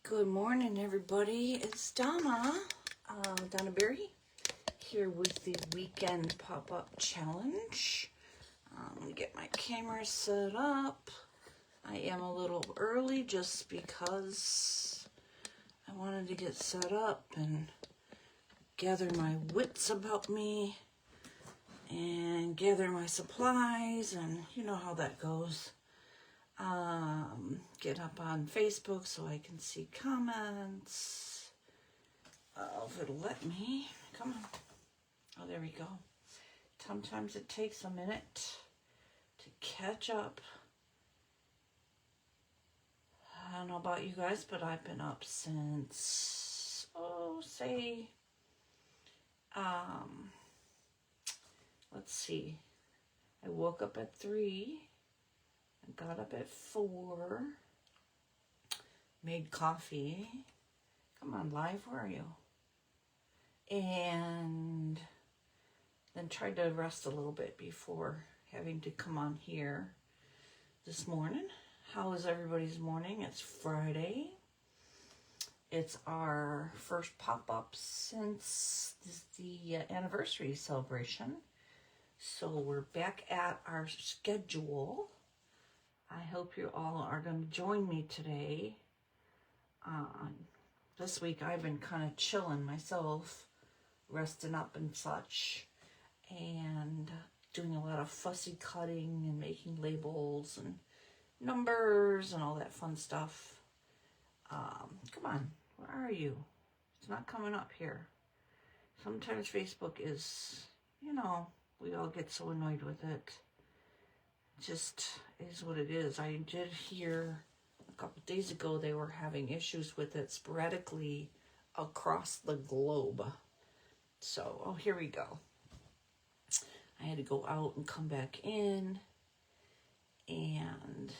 Good morning, everybody. It's Donna Berry, here with the weekend pop-up challenge. Let me get my camera set up. I am a little early just because I wanted to get set up and gather my wits about me and gather my supplies, and you know how that goes. Get up on Facebook so I can see comments. If it'll let me. Come on. Oh, there we go. Sometimes it takes a minute to catch up. I don't know about you guys, but I've been up since, let's see. I woke up at 3. I got up at 4, made coffee. Come on, live, where are you? And then tried to rest a little bit before having to come on here this morning. How is everybody's morning? It's Friday. It's our first pop-up since the anniversary celebration. So we're back at our schedule. I hope you all are going to join me today. This week I've been kind of chilling myself, resting up and such, and doing a lot of fussy cutting and making labels and numbers and all that fun stuff. Come on, where are you? It's not coming up here. Sometimes Facebook is, we all get so annoyed with it. Just is what it is. I did hear a couple days ago they were having issues with it sporadically across the globe. So, here we go. I had to go out and come back in. And,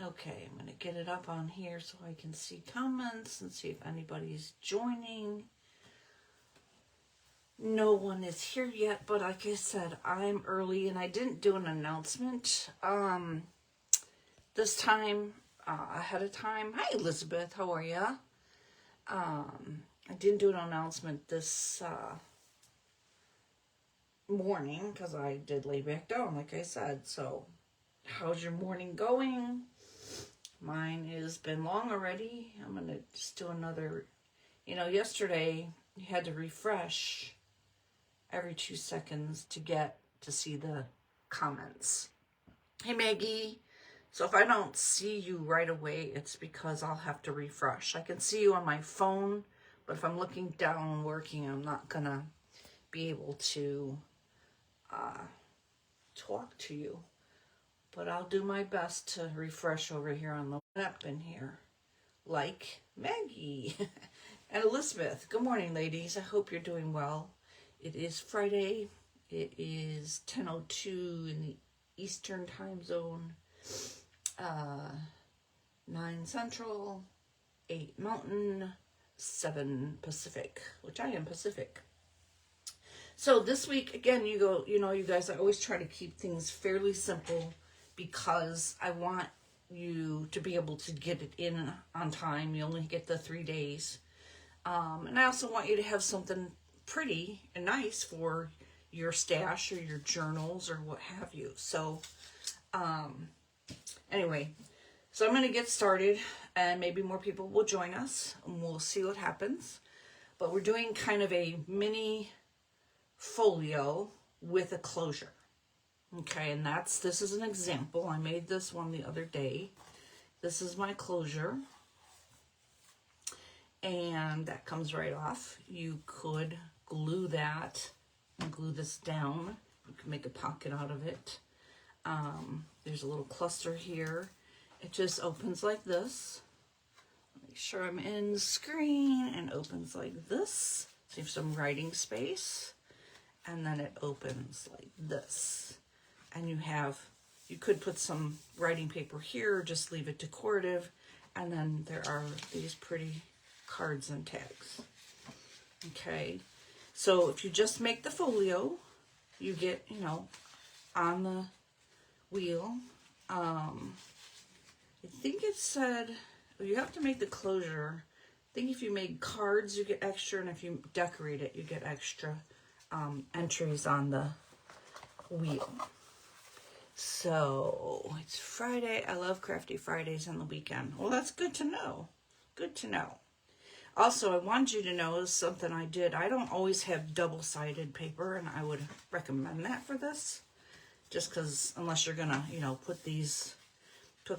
okay, I'm going to get it up on here so I can see comments and see if anybody's joining. No one is here yet, but like I said, I'm early and I didn't do an announcement this time ahead of time. Hi, Elizabeth. How are ya? I didn't do an announcement this morning because I did lay back down, like I said. So, how's your morning going? Mine has been long already. I'm going to just do another, yesterday you had to refresh every 2 seconds to get to see the comments. Hey, Maggie. So if I don't see you right away, it's because I'll have to refresh. I can see you on my phone, but if I'm looking down working, I'm not going to be able to talk to you. But I'll do my best to refresh over here on the app in here. Like Maggie and Elizabeth. Good morning, ladies. I hope you're doing well. It is Friday. It is 10:02 in the Eastern time zone, 9 Central, 8 Mountain, 7 Pacific, which I am Pacific. So this week, again, you guys, I always try to keep things fairly simple because I want you to be able to get it in on time. You only get the 3 days. And I also want you to have something pretty and nice for your stash or your journals or what have you. So anyway, so I'm going to get started and maybe more people will join us and we'll see what happens. But we're doing kind of a mini folio with a closure. Okay, and this is an example. I made this one the other day. This is my closure. And that comes right off. You could glue that and glue this down. You can make a pocket out of it. There's a little cluster here. It just opens like this. Make sure I'm in the screen, and opens like this. So you have some writing space. And then it opens like this. And you could put some writing paper here, or just leave it decorative. And then there are these pretty cards and tags. Okay, so if you just make the folio, you get, on the wheel. I think it said you have to make the closure. I think if you make cards, you get extra, and if you decorate it, you get extra entries on the wheel. So it's Friday. I love Crafty Fridays on the weekend. Well, that's good to know. Good to know. Also, I wanted you to know something I did. I don't always have double-sided paper, and I would recommend that for this. Just because, unless you're going to, you know, put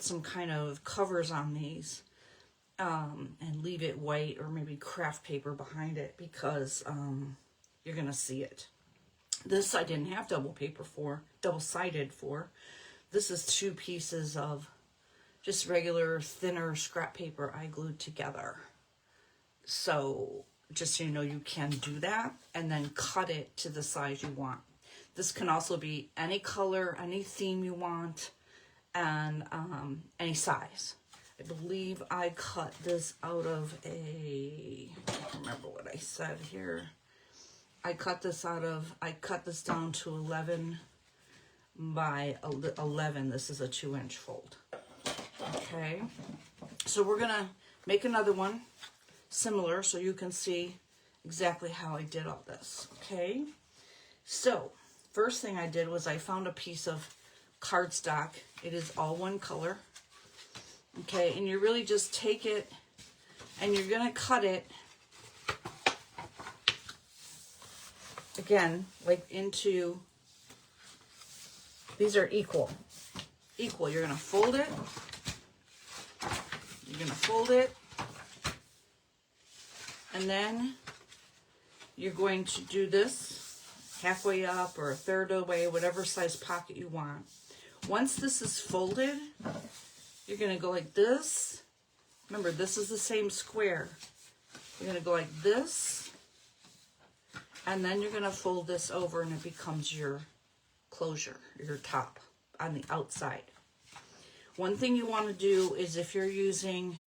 some kind of covers on these, and leave it white or maybe craft paper behind it, because you're going to see it. This I didn't have double-sided for. This is 2 pieces of just regular thinner scrap paper I glued together. So just so you know, you can do that and then cut it to the size you want. This can also be any color, any theme you want, and any size. I believe I cut this out of I don't remember what I said here. I cut this down to 11 by 11. This is a 2-inch fold. Okay, so we're gonna make another one similar so you can see exactly how I did all this. Okay, so first thing I did was I found a piece of cardstock. It is all one color. Okay, and you really just take it and you're gonna cut it again, like into, these are equal. You're gonna fold it. You're gonna fold it. And then you're going to do this halfway up or a third of the way, whatever size pocket you want. Once this is folded, you're gonna go like this. Remember, this is the same square. You're gonna go like this, and then you're gonna fold this over and it becomes your closure, your top on the outside. One thing you want to do is if you're using,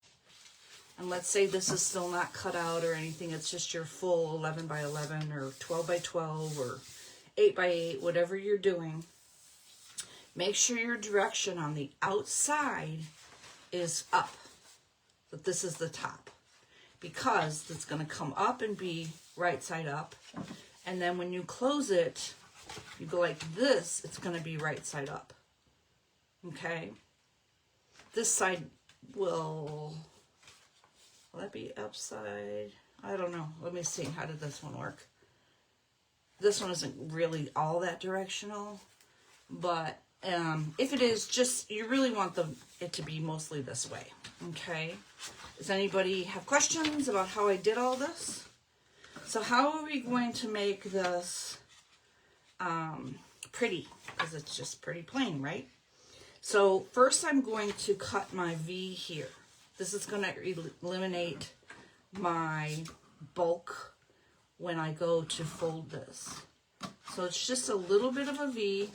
and let's say this is still not cut out or anything, it's just your full 11 by 11 or 12 by 12 or 8 by 8, whatever you're doing, make sure your direction on the outside is up, that this is the top, because it's going to come up and be right side up, and then when you close it, you go like this, it's going to be right side up. Okay, this side will that be upside? I don't know. Let me see. How did this one work? This one isn't really all that directional, but if it is, just, you really want it to be mostly this way. Okay. Does anybody have questions about how I did all this? So how are we going to make this pretty? Because it's just pretty plain, right? So first I'm going to cut my V here. This is going to eliminate my bulk when I go to fold this. So it's just a little bit of a V,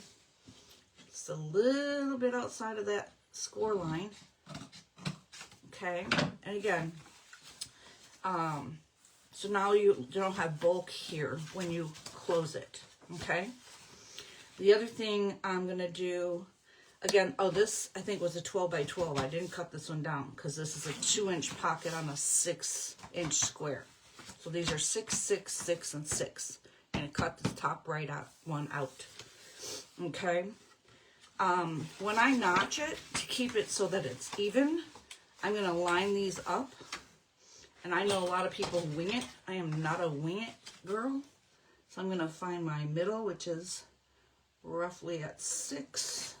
just a little bit outside of that score line. Okay, and again, so now you don't have bulk here when you close it. Okay, the other thing I'm going to do, again, oh, this I think was a 12 by 12. I didn't cut this one down because this is a 2-inch pocket on a 6-inch square. So these are 6, 6, 6, and 6. And I cut the top right one out. Okay. When I notch it, to keep it so that it's even, I'm going to line these up. And I know a lot of people wing it. I am not a wing it girl. So I'm going to find my middle, which is roughly at 6.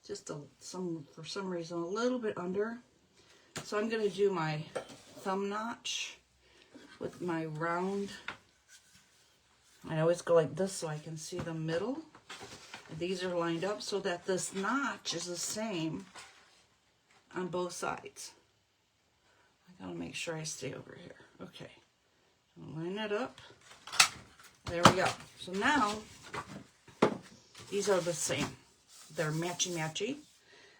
Just for some reason, a little bit under. So I'm going to do my thumb notch with my round. I always go like this so I can see the middle. And these are lined up so that this notch is the same on both sides. I gotta make sure I stay over here. Okay, line that up. There we go. So now these are the same. They're matchy-matchy.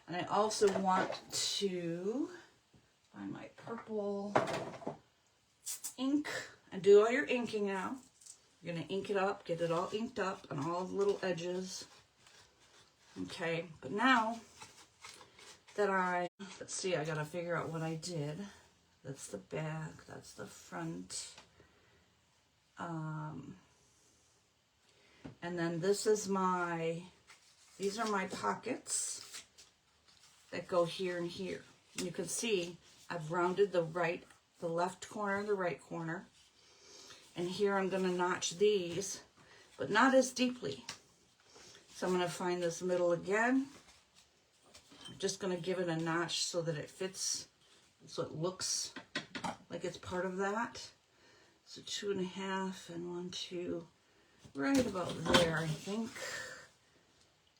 And I also want to find my purple ink and do all your inking now. You're going to ink it up, get it all inked up on all the little edges. Okay, but now that let's see, I gotta figure out what I did. That's the back, that's the front. And then this is these are my pockets that go here and here. And you can see I've rounded the left corner and the right corner. And here I'm gonna notch these, but not as deeply. So I'm gonna find this middle again. I'm just gonna give it a notch so that it fits, so it looks like it's part of that. So 2.5 and 1, 2, right about there, I think.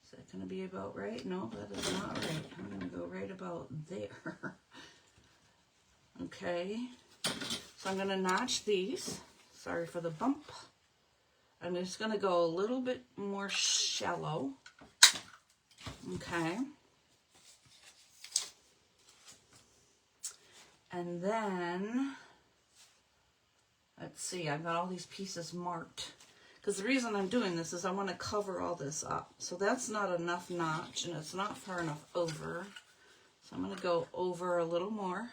Is that gonna be about right? No, that is not right. I'm gonna go right about there. Okay, so I'm gonna notch these. Sorry for the bump. I'm just gonna go a little bit more shallow. Okay. And then, let's see, I've got all these pieces marked. Because the reason I'm doing this is I want to cover all this up. So that's not enough notch, and it's not far enough over. So I'm going to go over a little more,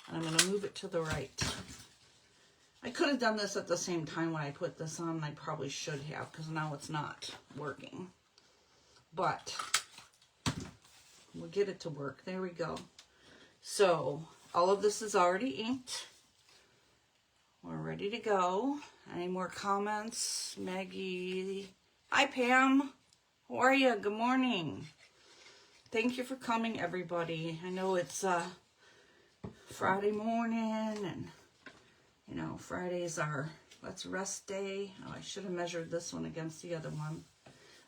and I'm going to move it to the right. I could have done this at the same time when I put this on. I probably should have, because now it's not working. But we'll get it to work. There we go. So all of this is already inked. We're ready to go. Any more comments? Maggie. Hi, Pam. How are you? Good morning. Thank you for coming, everybody. I know it's Friday morning, and you know, Fridays are, let's rest day. Oh, I should have measured this one against the other one.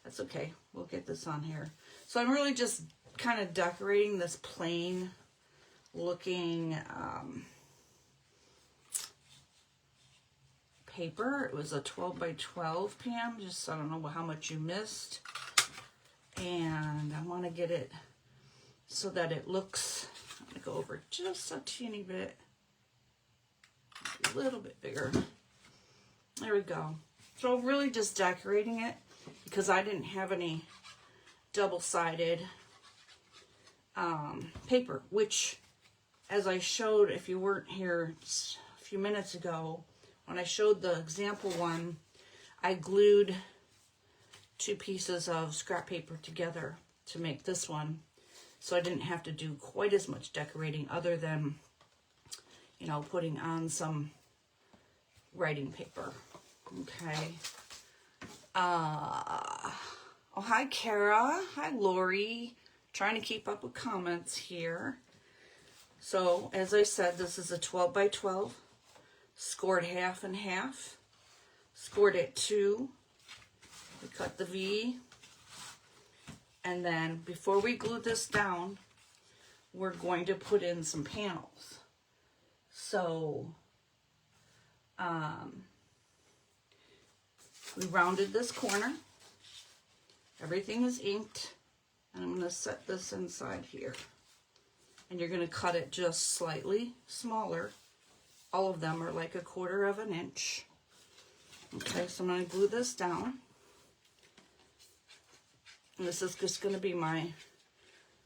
That's okay. We'll get this on here. So I'm really just kind of decorating this plain looking paper. It was a 12 by 12 Pam, just I don't know how much you missed. And I want to get it so that it looks, I'm going to go over just a teeny bit, a little bit bigger. There we go. So really just decorating it because I didn't have any double-sided paper, which, as I showed, if you weren't here a few minutes ago, when I showed the example one, I glued 2 pieces of scrap paper together to make this one. So I didn't have to do quite as much decorating other than, you know, putting on some writing paper. Okay. Oh, hi, Kara. Hi, Lori. Trying to keep up with comments here. So, as I said, this is a 12 by 12. Scored half and half. Scored at 2. We cut the V. And then, before we glue this down, we're going to put in some panels. So, we rounded this corner. Everything is inked. And I'm going to set this inside here. And you're going to cut it just slightly smaller. All of them are like 1/4 of an inch. Okay, so I'm going to glue this down. And this is just going to be my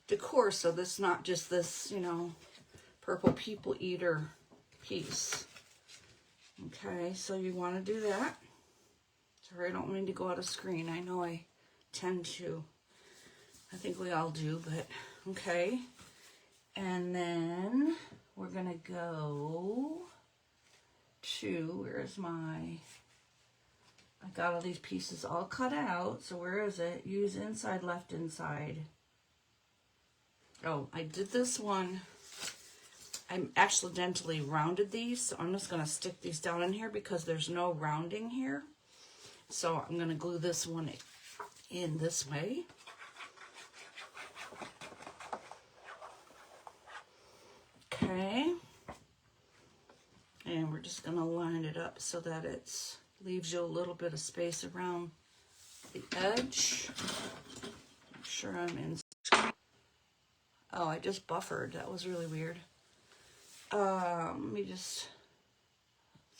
decor, so this is not just this, you know, purple people eater piece. Okay, so you want to do that. Sorry, I don't mean to go out of screen. I know I tend to. I think we all do, but okay. And then we're going to go to, where's my, I got all these pieces all cut out. So where is it? Use inside, left inside. Oh, I did this one. I accidentally rounded these, so I'm just going to stick these down in here because there's no rounding here. So I'm going to glue this one in this way. Okay. And we're just going to line it up so that it leaves you a little bit of space around the edge. Make sure I'm in. Oh, I just buffered. That was really weird. Let me just,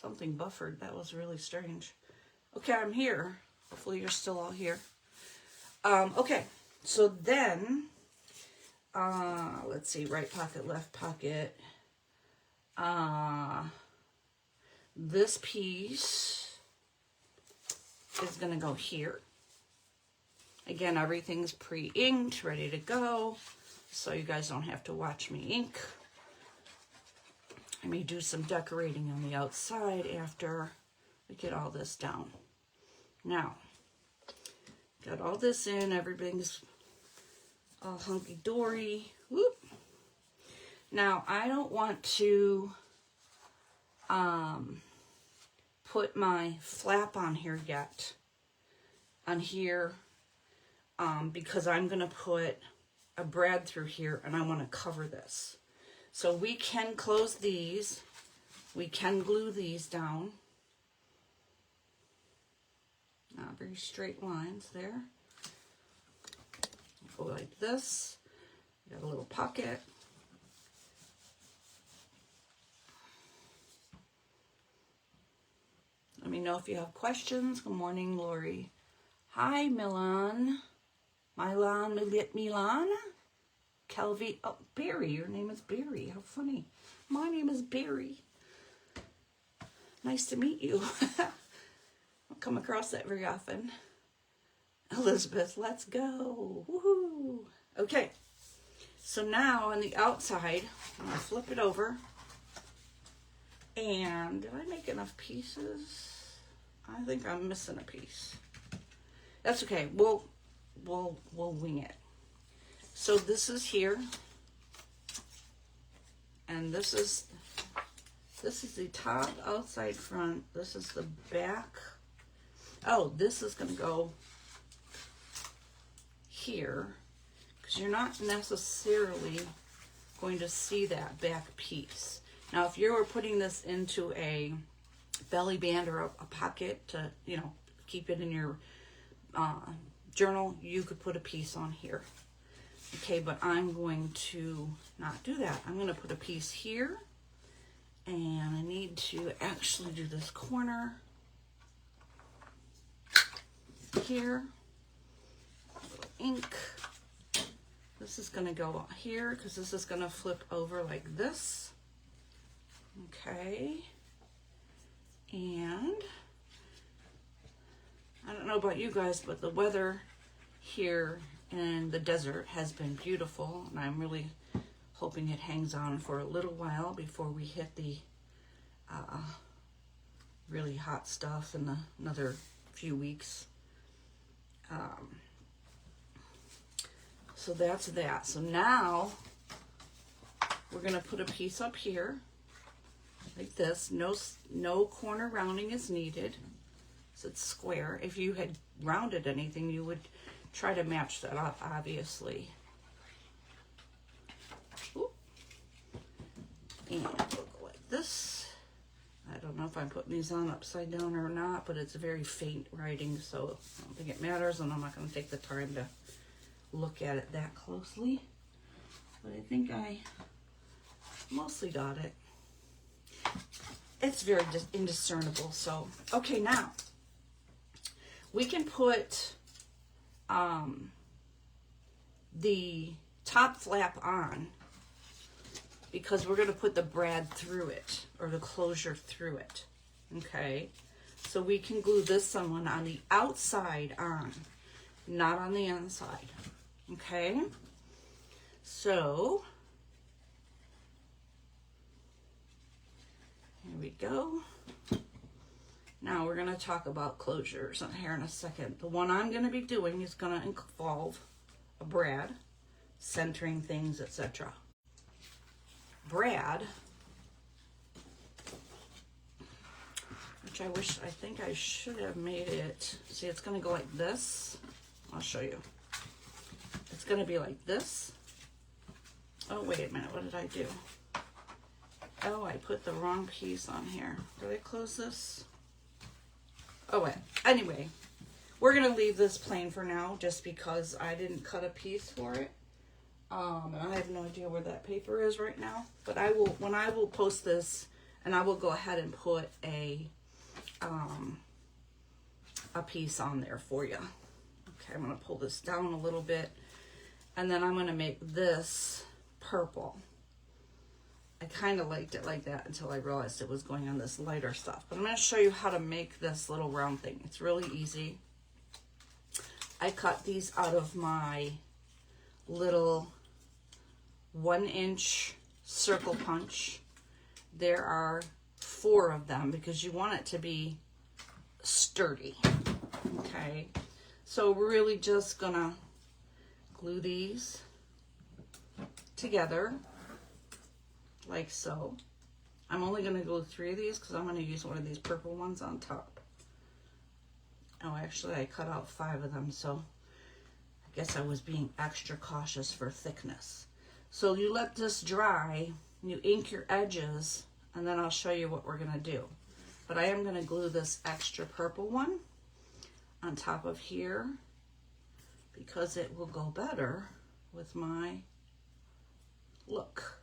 something buffered. That was really strange. Okay, I'm here. Hopefully you're still all here. Okay, so then let's see, right pocket, left pocket. This piece is going to go here. Again, everything's pre-inked, ready to go, so you guys don't have to watch me ink. I may do some decorating on the outside after we get all this down. Now, got all this in, everything's all hunky-dory. Whoop. Now, I don't want to put my flap on here yet, on here, because I'm going to put a brad through here, and I want to cover this. So we can close these. We can glue these down. Not very straight lines there. Go like this. Got a little pocket. Let me know if you have questions. Good morning, Lori. Hi, Milan. Milan? Kelvy. Oh, Barry. Your name is Barry. How funny. My name is Barry. Nice to meet you. I don't come across that very often. Elizabeth, let's go. Woohoo. Okay. So now on the outside, I'm going to flip it over. And did I make enough pieces? I think I'm missing a piece. That's okay. We'll wing it. So this is here, and this is the top, outside, front. This is the back. Oh, this is going to go here, because you're not necessarily going to see that back piece. Now, if you were putting this into a belly band or a pocket to, you know, keep it in your journal, you could put a piece on here. Okay, but I'm going to not do that. I'm going to put a piece here, and I need to actually do this corner here. A little ink. This is going to go here because this is going to flip over like this. Okay, and I don't know about you guys, but the weather here in the desert has been beautiful, and I'm really hoping it hangs on for a little while before we hit the really hot stuff in another few weeks. So that's that. So now we're going to put a piece up here like this. No corner rounding is needed. So it's square. If you had rounded anything, you would try to match that up, obviously. Ooh. And we'll go like this. I don't know if I'm putting these on upside down or not, but it's very faint writing, so I don't think it matters, and I'm not going to take the time to look at it that closely. But I think I mostly got it. It's very indiscernible, so. Okay, now, we can put the top flap on, because we're going to put the brad through it, or the closure through it. Okay, so we can glue this one on the outside on, not on the inside. Okay, so here we go. Now we're going to talk about closures here in a second. The one I'm going to be doing is going to involve a brad, centering things, etc. Brad, which I think I should have made it. See, it's going to go like this. I'll show you. It's going to be like this. Oh, wait a minute. What did I do? Oh, I put the wrong piece on here. Did I close this? Oh, wait. Anyway, we're going to leave this plain for now just because I didn't cut a piece for it. And I have no idea where that paper is right now. But I will, when I will post this, and I will go ahead and put a piece on there for you. Okay, I'm going to pull this down a little bit. And then I'm going to make this purple. I kind of liked it like that until I realized it was going on this lighter stuff. But I'm going to show you how to make this little round thing. It's really easy. I cut these out of my little 1-inch circle punch. There are 4 of them because you want it to be sturdy. Okay, so we're really just gonna glue these together like so. I'm only gonna glue 3 of these because I'm gonna use one of these purple ones on top. Oh, actually I cut out 5 of them, so I guess I was being extra cautious for thickness. So you let this dry, you ink your edges, and then I'll show you what we're gonna do. But I am gonna glue this extra purple one on top of here because it will go better with my look.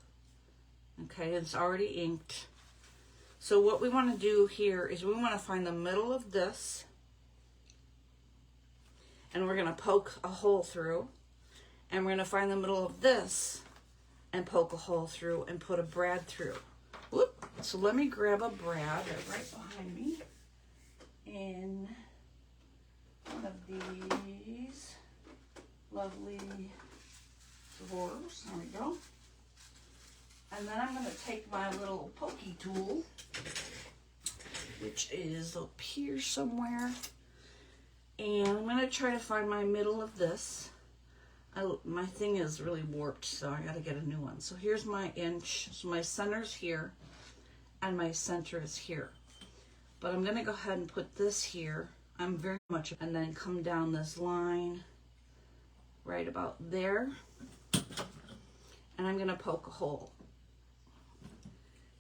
Okay, it's already inked. So what we want to do here is we want to find the middle of this, and we're going to poke a hole through, and we're going to find the middle of this and poke a hole through and put a brad through. Whoop. So let me grab a brad. They're right behind me in one of these lovely drawers. There we go. And then I'm going to take my little pokey tool, which is up here somewhere, and I'm going to try to find my middle of this. My thing is really warped, so I got to get a new one. So here's my inch. So my center's here, and my center is here. But I'm going to go ahead and put this here. I'm very much, and then come down this line right about there, and I'm going to poke a hole.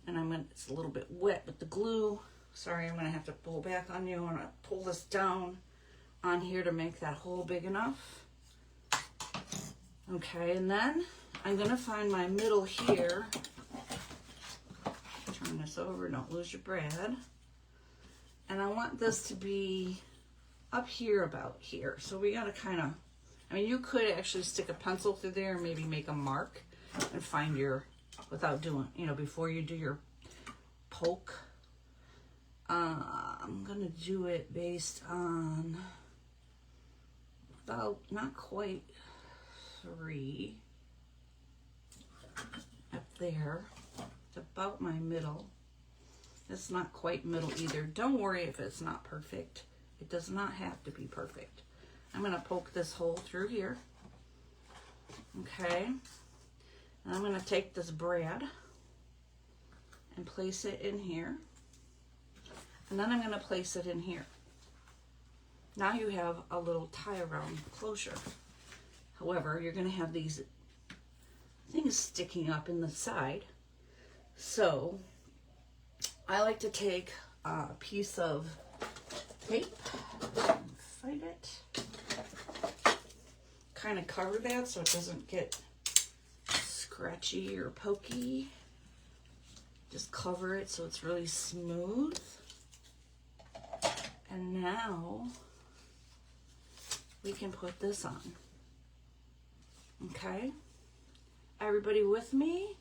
And it's a little bit wet with the glue. Sorry, I'm going to have to pull back on you. I'm going to pull this down on here to make that hole big enough. Okay, and then I'm going to find my middle here. Turn this over, don't lose your brad. And I want this to be up here about here. So we got to kind of, I mean, you could actually stick a pencil through there and maybe make a mark and find your, without doing, you know, before you do your poke. I'm going to do it based on about, not quite 3 up there. It's about my middle. It's not quite middle either. Don't worry if it's not perfect. It does not have to be perfect. I'm going to poke this hole through here. Okay. And I'm going to take this brad and place it in here. And then I'm going to place it in here. Now you have a little tie around closure. However, you're going to have these things sticking up in the side. So I like to take a piece of tape, find it, kind of cover that so it doesn't get scratchy or pokey. Just cover it so it's really smooth. And now we can put this on. Okay? Everybody with me?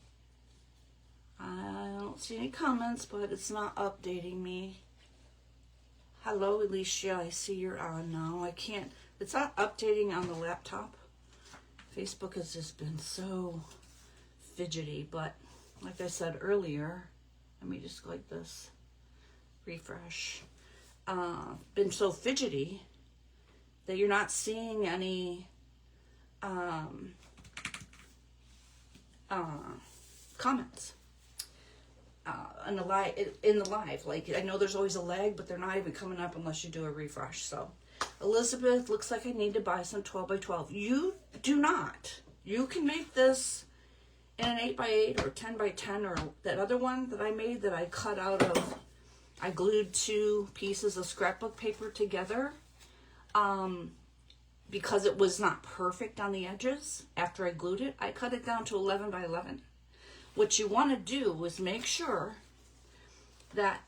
I don't see any comments, but it's not updating me. Hello, Alicia. I see you're on now. I can't, it's not updating on the laptop. Facebook has just been so fidgety, but like I said earlier, let me just go like this, refresh. Been so fidgety that you're not seeing any comments in the live. Like, I know there's always a lag, but they're not even coming up unless you do a refresh. So Elizabeth, looks like I need to buy some 12 by 12. You do not. You can make this in an 8 by 8 or 10 by 10 or that other one that I made that I cut out of, I glued 2 pieces of scrapbook paper together because it was not perfect on the edges. After I glued it, I cut it down to 11 by 11. What you want to do is make sure that,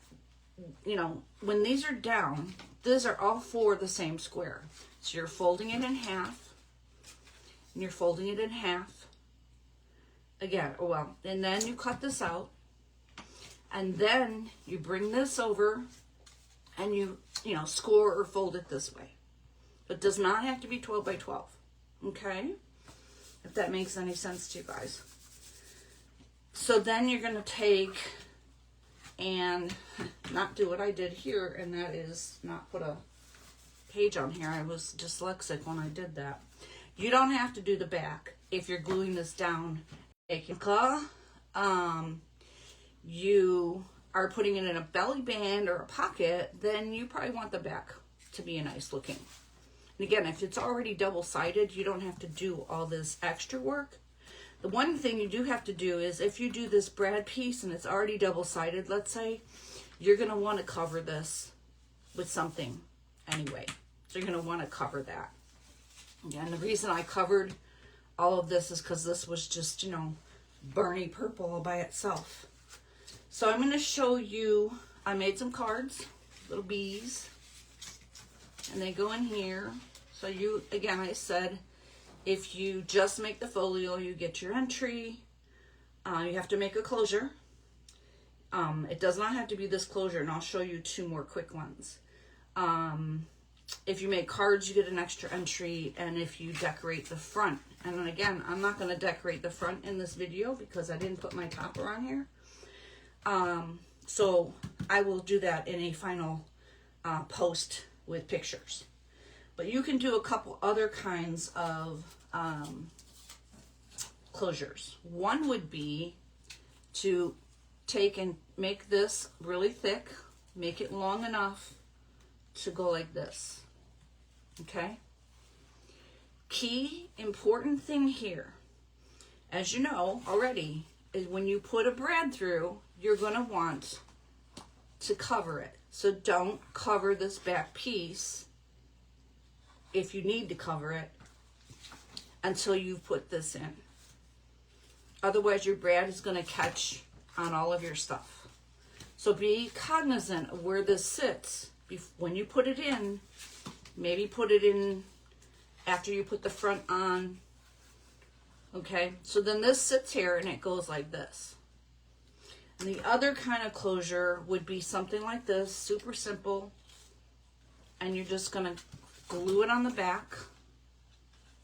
you know, when these are down, these are all 4 the same square. So you're folding it in half, and you're folding it in half. Again, well, and then you cut this out, and then you bring this over and you know, score or fold it this way. It does not have to be 12 by 12, okay? If that makes any sense to you guys. So then you're going to take and not do what I did here, and that is not put a page on here. I was dyslexic when I did that. You don't have to do the back if you're gluing this down. You are putting it in a belly band or a pocket, then you probably want the back to be nice looking. And again, if it's already double-sided, you don't have to do all this extra work. The one thing you do have to do is if you do this brad piece and it's already double-sided, let's say, you're going to want to cover this with something anyway. So you're going to want to cover that. And the reason I covered all of this is because this was just, you know, burny purple all by itself. So I'm going to show you, I made some cards, little bees, and they go in here. So you, again, I said, if you just make the folio, you get your entry. You have to make a closure. It does not have to be this closure, and I'll show you two more quick ones. If you make cards, you get an extra entry, and if you decorate the front. And then again, I'm not going to decorate the front in this video because I didn't put my topper on here. So I will do that in a final post with pictures. But you can do a couple other kinds of closures. One would be to take and make this really thick, make it long enough to go like this. Okay? Key important thing here, as you know already, is when you put a brad through, you're going to want to cover it. So don't cover this back piece if you need to cover it until you put this in. Otherwise, your brad is going to catch on all of your stuff. So be cognizant of where this sits. When you put it in, maybe put it in after you put the front on. Okay, so then this sits here and it goes like this. And the other kind of closure would be something like this, super simple. And you're just going to glue it on the back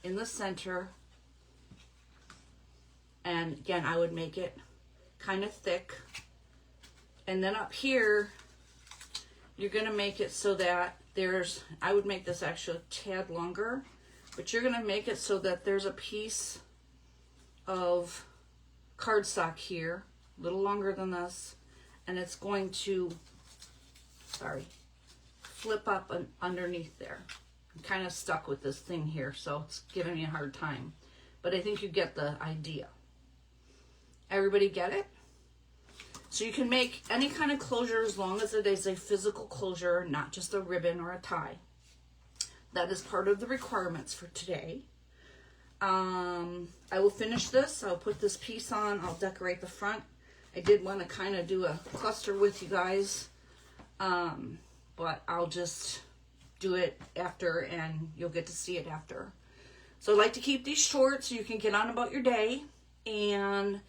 in the center. And again, I would make it kind of thick. And then up here, you're going to make it so that there's, I would make this actually a tad longer, but you're going to make it so that there's a piece of cardstock here, a little longer than this, and it's going to, flip up underneath there. I'm kind of stuck with this thing here, so it's giving me a hard time. But I think you get the idea. Everybody get it? So you can make any kind of closure as long as it is a physical closure, not just a ribbon or a tie. That is part of the requirements for today. I will finish this. I'll put this piece on. I'll decorate the front. I did want to kind of do a cluster with you guys, but I'll just do it after and you'll get to see it after. So I like to keep these short so you can get on about your day, and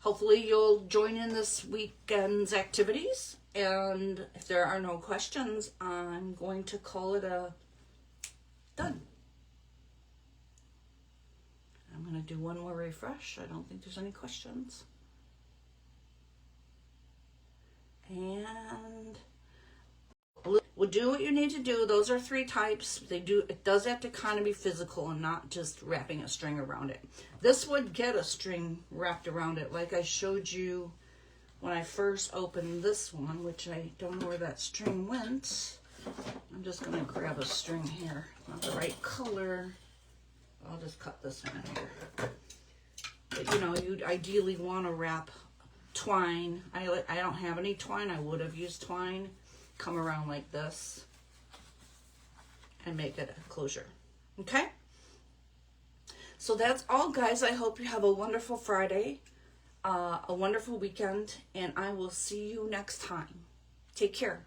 hopefully you'll join in this weekend's activities. And if there are no questions, I'm going to call it a done. I'm going to do one more refresh. I don't think there's any questions. And we'll do what you need to do. Those are 3 types. It does have to kind of be physical and not just wrapping a string around it. This would get a string wrapped around it like I showed you when I first opened this one, which I don't know where that string went. I'm just going to grab a string here. Not the right color. I'll just cut this one in here. But you know, you'd ideally want to wrap twine. I don't have any twine. I would have used twine. Come around like this and make it a closure. Okay? So that's all, guys. I hope you have a wonderful Friday, a wonderful weekend, and I will see you next time. Take care.